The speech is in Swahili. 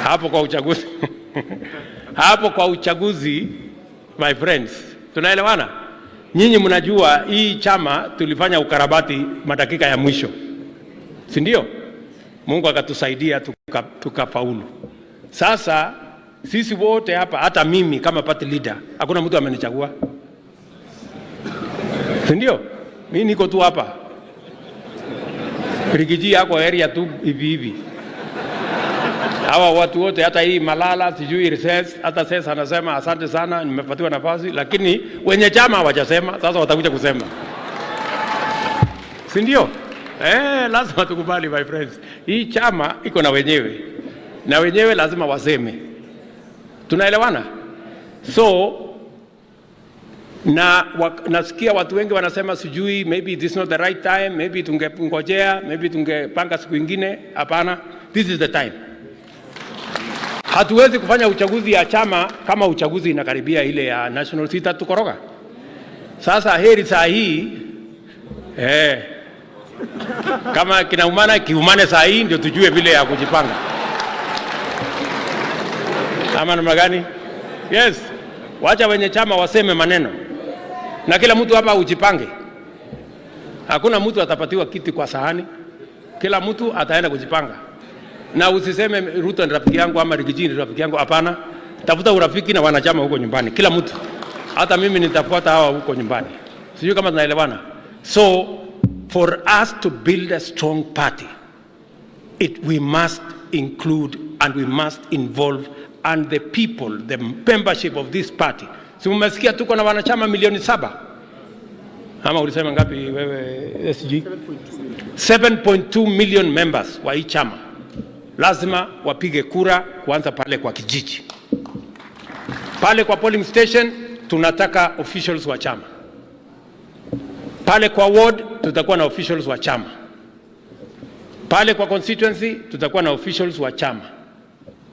hapo kwa uchaguzi hapo kwa uchaguzi, my friends, tunaelewana? Nyinyi mnajua hii chama tulifanya ukarabati madakika ya mwisho, si ndio? Mungu akatusaidia tukafaulu. Sasa sisi wote hapa, hata mimi kama party leader, hakuna mtu amenichagua, si ndio? Mimi niko tu hapa. Riggy yako area tu hivi. Hawa watu wote, hata hii Malala sijui recess, hata sasa anasema asante sana nimepatiwa nafasi, lakini wenye chama hawajasema, sasa watakuja kusema. Si ndio? Lazima tukubali my friends. Hii chama iko na wenyewe. Na wenyewe lazima waseme. Tunaelewana? So nasikia watu wengi wanasema sijui maybe this is not the right time, maybe tungengojea, maybe tungepanga siku nyingine. Hapana, this is the time. Hatuwezi kufanya uchaguzi ya chama kama uchaguzi inakaribia ile ya national, sita tukoroga. Sasa heri saa hii kama kinaumana kiumane saa hii ndio tujue vile ya kujipanga. Ama namna gani? Yes. Wacha wenye chama waseme maneno. Na kila mtu hapa ujipange. Hakuna mtu atapatiwa kiti kwa sahani. Kila mtu ataenda kujipanga. Na usiseme Ruto ni rafiki yangu ama Riggy ni rafiki yangu, hapana. Tafuta urafiki na wanachama huko nyumbani. Kila mtu. Hata mimi nitafuata hawa huko nyumbani. Sijui kama tunaelewana. So for us to build a strong party, we must include and we must involve and the people, the membership of this party. Si mmesikia tuko na wanachama milioni 7? Ama ulisema ngapi wewe SG? 7.2 million members wa hii chama. Lazima wapige kura kuanza pale kwa kijiji. Pale kwa polling station tunataka officials wa chama. Pale kwa ward tutakuwa na officials wa chama. Pale kwa constituency tutakuwa na officials wa chama.